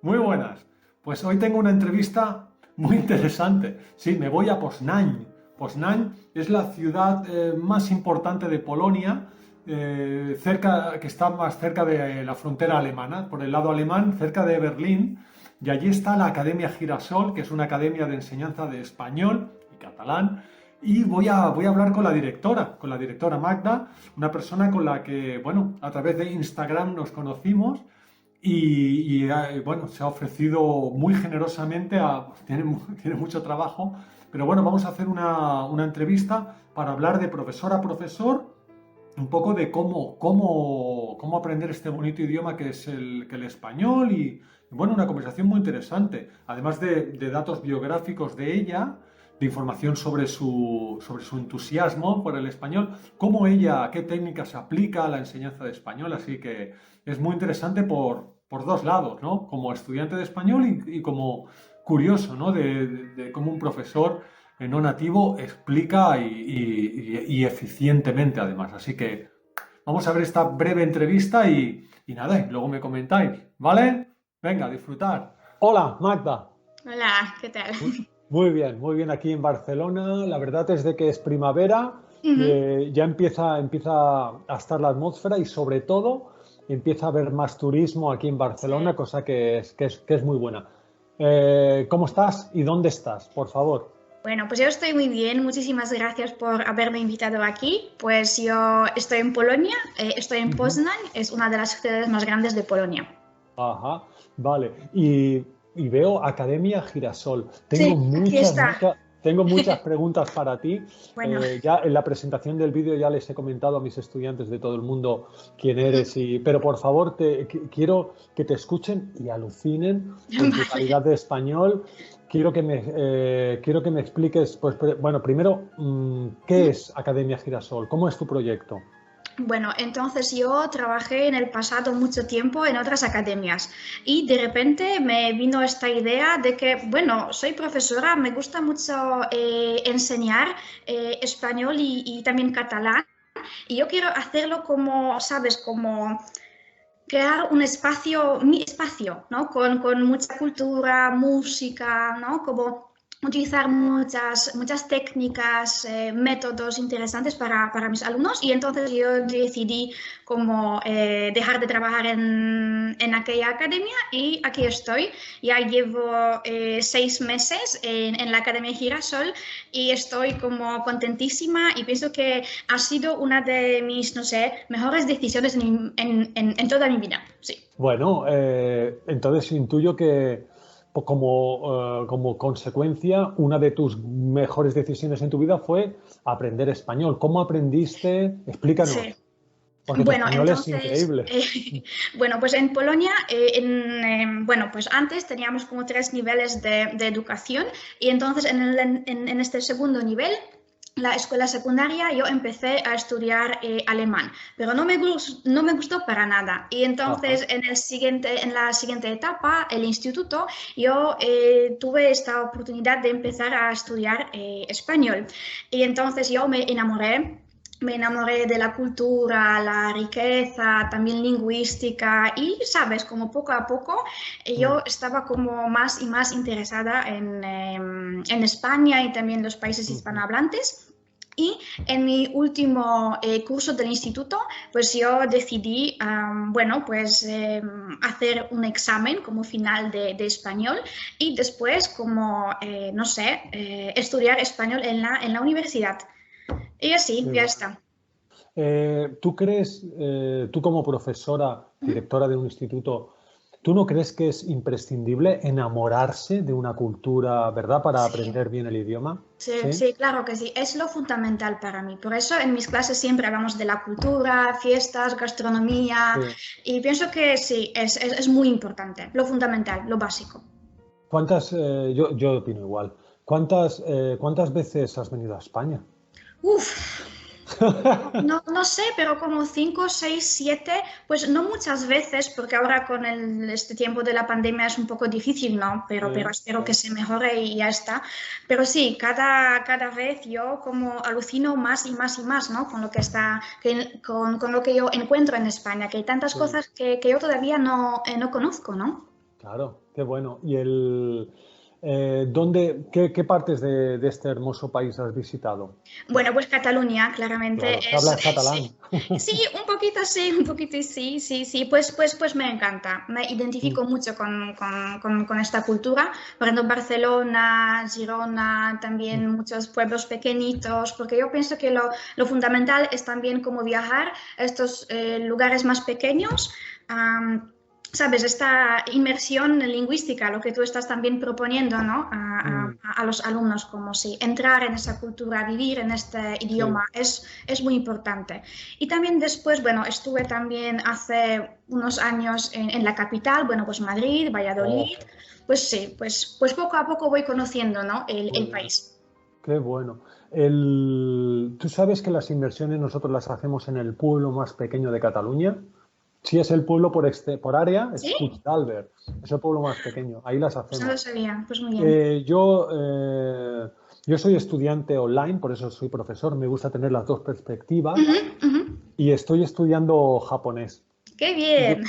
Muy buenas. Pues hoy tengo una entrevista muy interesante. Sí, me voy a Poznań. Poznań es la ciudad más importante de Polonia, que está más cerca de la frontera alemana, por el lado alemán, cerca de Berlín. Y allí está la Academia Girasol, que es una academia de enseñanza de español y catalán. Y voy a hablar con la directora Magda, una persona con la que, bueno, a través de Instagram nos conocimos bueno, se ha ofrecido muy generosamente, tiene mucho trabajo, pero bueno, vamos a hacer una entrevista para hablar de profesor a profesor, un poco de cómo aprender este bonito idioma que el español y, bueno, una conversación muy interesante, además de datos biográficos de ella, de información sobre su entusiasmo por el español, qué técnicas aplica a la enseñanza de español, así que es muy interesante por dos lados, ¿no? Como estudiante de español y como curioso, ¿no? De cómo un profesor no nativo explica y eficientemente además. Así que vamos a ver esta breve entrevista y nada, y luego me comentáis, ¿vale? Venga, a disfrutar. Hola, Magda. Hola, ¿qué tal? Muy bien aquí en Barcelona. La verdad es de que es primavera, Ujú. ya empieza a estar la atmósfera y sobre todo empieza a haber más turismo aquí en Barcelona, Sí. cosa que es muy buena. ¿Cómo estás y dónde estás, por favor? Bueno, pues yo estoy muy bien. Muchísimas gracias por haberme invitado aquí. Pues yo estoy en Polonia, estoy en Ujú. Poznań, es una de las ciudades más grandes de Polonia. Ajá, vale. Y veo Academia Girasol. Sí, aquí está. Tengo muchas preguntas para ti. Bueno, Ya en la presentación del vídeo ya les he comentado a mis estudiantes de todo el mundo quién eres, pero por favor quiero que te escuchen y alucinen con tu vale. calidad de español. Quiero que me expliques, pues, bueno, primero, ¿qué es Academia Girasol? ¿Cómo es tu proyecto? Bueno, entonces yo trabajé en el pasado mucho tiempo en otras academias y de repente me vino esta idea de que, bueno, soy profesora, me gusta mucho enseñar español y también catalán y yo quiero hacerlo como, ¿sabes? Como crear un espacio, mi espacio, ¿no? Con mucha cultura, música, ¿no? Como utilizar muchas técnicas, métodos interesantes para mis alumnos y entonces yo decidí como dejar de trabajar en aquella academia y aquí estoy. Ya llevo 6 meses en la Academia Girasol y estoy como contentísima y pienso que ha sido una de mis, no sé, mejores decisiones en toda mi vida. Sí. Bueno, entonces intuyo que como consecuencia, una de tus mejores decisiones en tu vida fue aprender español. ¿Cómo aprendiste? Sí. Explícanos, porque tu Bueno, español es entonces, increíble. bueno, pues en Polonia, bueno, pues antes teníamos como 3 niveles de educación y entonces en este segundo nivel, la escuela secundaria, yo empecé a estudiar alemán, pero no me gustó para nada. Y Ajá. entonces en la siguiente etapa, el instituto, yo tuve esta oportunidad de empezar a estudiar español. Y entonces yo me enamoré de la cultura, la riqueza, también lingüística y, sabes, como poco a poco yo Mm, estaba como más y más interesada en España y también los países ujú. hispanohablantes. Y en mi último curso del instituto, pues yo decidí, bueno, pues hacer un examen como final de español y después como, no sé, estudiar español en la universidad. Y así, Qué ya bueno. está. ¿Tú crees, tú como profesora, directora de un instituto, tú no crees que es imprescindible enamorarse de una cultura, ¿verdad?, para Sí, aprender bien el idioma? sí, Sí. sí, claro que sí. Es lo fundamental para mí. Por eso en mis clases siempre hablamos de la cultura, fiestas, gastronomía. Sí. Y pienso que sí, es muy importante. Lo fundamental, lo básico. Yo opino igual. ¿Cuántas veces has venido a España? Uf, no sé, pero como 5, 6, 7, pues no muchas veces, porque ahora con este tiempo de la pandemia es un poco difícil, ¿no? Pero espero que Sí. se mejore y ya está. Pero sí, cada vez yo como alucino más y más y más, ¿no? Con lo que con lo que yo encuentro en España, que hay tantas Sí. cosas que yo todavía no conozco, ¿no? Claro. qué bueno. ¿Y qué partes de este hermoso país has visitado? Bueno, pues Cataluña, claramente Claro, que hablas catalán. sí. Sí, un poquito sí, un poquito sí, sí, sí. Pues me encanta. Me identifico mucho con esta cultura. Por ejemplo, Barcelona, Girona, también muchos pueblos pequeñitos, porque yo pienso que lo fundamental es también como viajar a estos lugares más pequeños. Sabes, esta inmersión lingüística, lo que tú estás también proponiendo, ¿no? Mm, A los alumnos, como si entrar en esa cultura, vivir en este sí. idioma, es muy importante. Y también después, bueno, estuve también hace unos años en la capital, bueno, pues Madrid, Oh, Valladolid, pues sí, pues poco a poco voy conociendo, ¿no? muy El bien. país. Qué bueno. ¿Tú sabes que las inversiones nosotros las hacemos en el pueblo más pequeño de Cataluña? Si es el pueblo por área, es ¿Sí? Puigdàlber, es el pueblo más pequeño, ahí las Pues no lo hacemos. sabía, pues muy bien. Eh, yo, eh, yo soy estudiante online, por eso soy profesor, me gusta tener las dos perspectivas Ujú, ujú. y estoy estudiando japonés. ¡Qué Y, bien!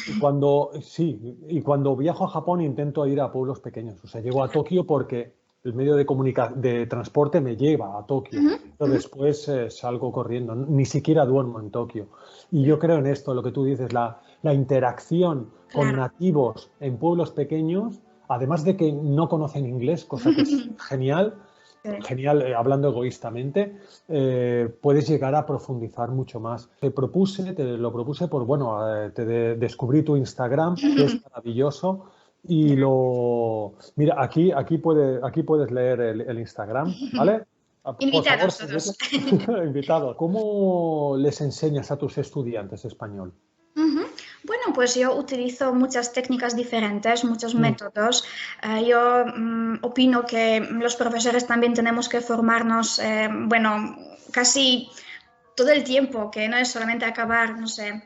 y cuando viajo a Japón intento ir a pueblos pequeños. O sea, llego a Tokio porque el medio de transporte me lleva a Tokio. Ujú, Pero ujú. después salgo corriendo. Ni siquiera duermo en Tokio. Y yo creo en esto, lo que tú dices, la interacción con Claro. nativos en pueblos pequeños, además de que no conocen inglés, cosa que es genial, Sí. genial, hablando egoístamente, puedes llegar a profundizar mucho más. Te lo propuse por, bueno, descubrí tu Instagram, que es maravilloso, y mira, aquí puedes leer el Instagram, ¿vale? Por favor, Invitados síguete. todos. Invitado. ¿Cómo les enseñas a tus estudiantes español? Ujú. Bueno, pues yo utilizo muchas técnicas diferentes, muchos Mm, métodos. Yo opino que los profesores también tenemos que formarnos, bueno, casi todo el tiempo, que no es solamente acabar, no sé,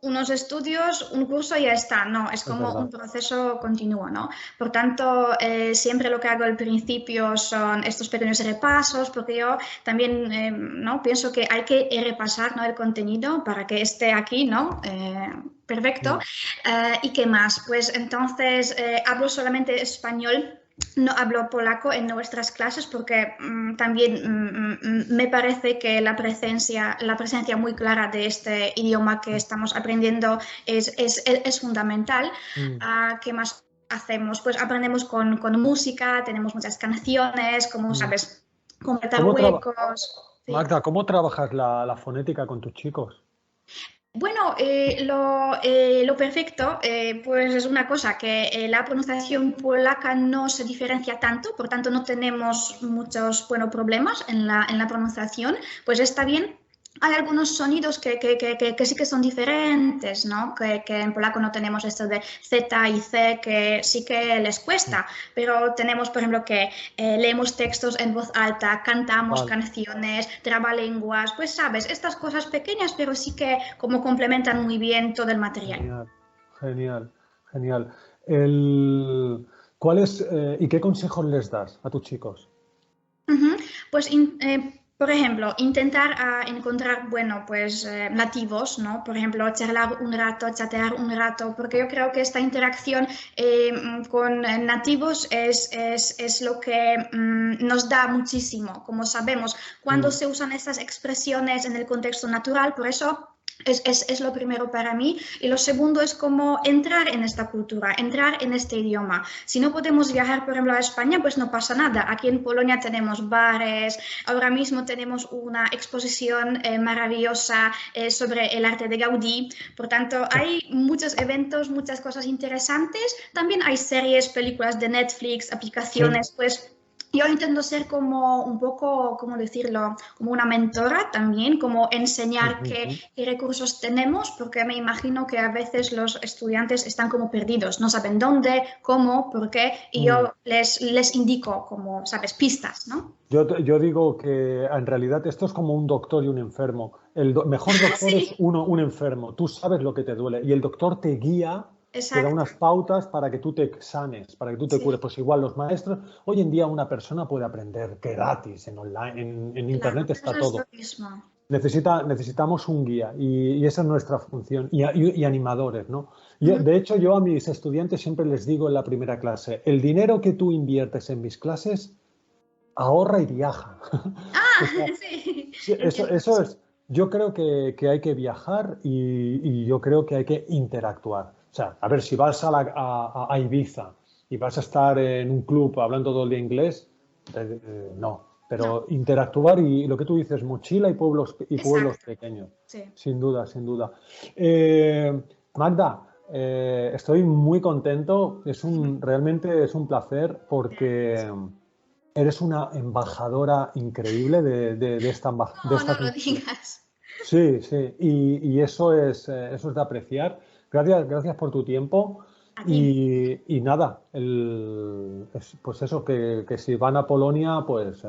unos estudios, un curso y ya está. No, es es como un verdad. proceso continuo, ¿no? Por tanto, siempre lo que hago al principio son estos pequeños repasos, porque yo también, ¿no? Pienso que hay que repasar, ¿no? El contenido para que esté aquí, ¿no? Perfecto. Mm. ¿Y qué más? Pues entonces hablo solamente español. No hablo polaco en nuestras clases porque también me parece que la presencia muy clara de este idioma que estamos aprendiendo es fundamental. Mm. ¿Qué más hacemos? Pues aprendemos con música, tenemos muchas canciones, como Mm. sabes, completar ¿Cómo traba- huecos. Sí. Magda, ¿cómo trabajas la fonética con tus chicos? Bueno, lo perfecto, pues es una cosa que la pronunciación polaca no se diferencia tanto, por tanto no tenemos muchos, bueno, problemas en la pronunciación, pues está bien. Hay algunos sonidos que sí que son diferentes, ¿no? Que en polaco no tenemos esto de Z y C, que sí que les cuesta, pero tenemos, por ejemplo, que leemos textos en voz alta, cantamos Vale. canciones, trabalenguas, pues sabes, estas cosas pequeñas, pero sí que como complementan muy bien todo el material. Genial, genial, genial. ¿Y qué consejos les das a tus chicos? Ujú. Pues, por ejemplo, intentar encontrar, bueno, pues nativos, ¿no? Por ejemplo, charlar un rato, chatear un rato, porque yo creo que esta interacción con nativos es lo que nos da muchísimo, como sabemos, cuando Mm, se usan estas expresiones en el contexto natural, por eso es lo primero para mí. Y lo segundo es como entrar en esta cultura, entrar en este idioma. Si no podemos viajar, por ejemplo, a España, pues no pasa nada. Aquí en Polonia tenemos bares, ahora mismo tenemos una exposición maravillosa sobre el arte de Gaudí. Por tanto, hay muchos eventos, muchas cosas interesantes. También hay series, películas de Netflix, sí. aplicaciones, pues yo intento ser como un poco, ¿cómo decirlo? Como una mentora también, como enseñar Ujú. qué recursos tenemos, porque me imagino que a veces los estudiantes están como perdidos, no saben dónde, cómo, por qué, y Mm. yo les indico como, ¿sabes? Pistas, ¿no? Yo digo que en realidad esto es como un doctor y un enfermo. Mejor doctor es Sí, un enfermo. Tú sabes lo que te duele y el doctor te guía, te da exacto. unas pautas para que tú te sanes, para que tú te cures. Sí, Pues igual los maestros, hoy en día una persona puede aprender gratis en online, en claro, internet está eso es lo todo. mismo. necesitamos un guía y esa es nuestra función y animadores, ¿no? De hecho, yo a mis estudiantes siempre les digo en la primera clase, el dinero que tú inviertes en mis clases, ahorra y viaja. Ah, O sea, sí, sí, entiendo. eso es, yo creo que hay que viajar y yo creo que hay que interactuar. O sea, a ver, si vas a Ibiza y vas a estar en un club hablando todo el día inglés, no. No, Pero interactuar y lo que tú dices, mochila y pueblos exacto. pequeños, Sí. sin duda, sin duda. Magda, estoy muy contento, realmente es un placer porque eres una embajadora increíble de No, esta no lo cultura. digas. Sí, sí, y eso es de apreciar. Gracias por tu tiempo A ti. y nada, pues eso, que si van a Polonia, pues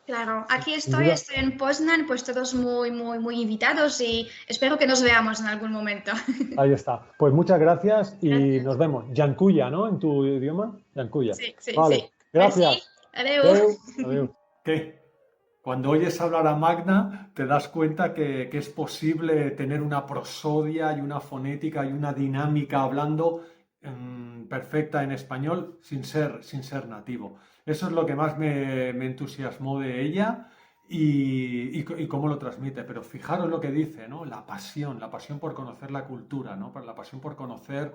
Claro, aquí sin duda, estoy en Poznan, pues todos muy, muy, muy invitados y espero que nos veamos en algún momento. ahí está. Pues muchas gracias y Gracias. nos vemos. Yankuya, ¿no? En tu idioma, Yankuya. Sí, sí, Vale, sí. Merci. gracias. Adeu. Adeu, adeu. ¿Qué? Cuando oyes hablar a Magna, te das cuenta que es posible tener una prosodia y una fonética y una dinámica hablando perfecta en español sin ser nativo. Eso es lo que más me entusiasmó de ella y cómo lo transmite. Pero fijaros lo que dice, ¿no? La pasión por conocer la cultura, ¿no? La pasión por conocer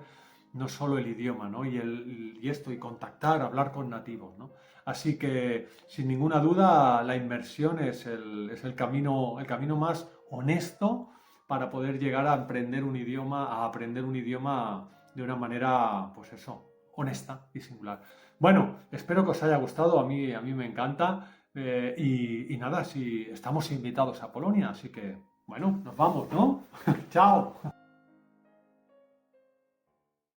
no solo el idioma, ¿no? Y contactar, hablar con nativos, ¿no? Así que, sin ninguna duda, la inmersión es el camino más honesto para poder llegar a aprender un idioma de una manera, pues eso, honesta y singular. Bueno, espero que os haya gustado, a mí me encanta. Y nada, si estamos invitados a Polonia, así que, bueno, nos vamos, ¿no? Chao.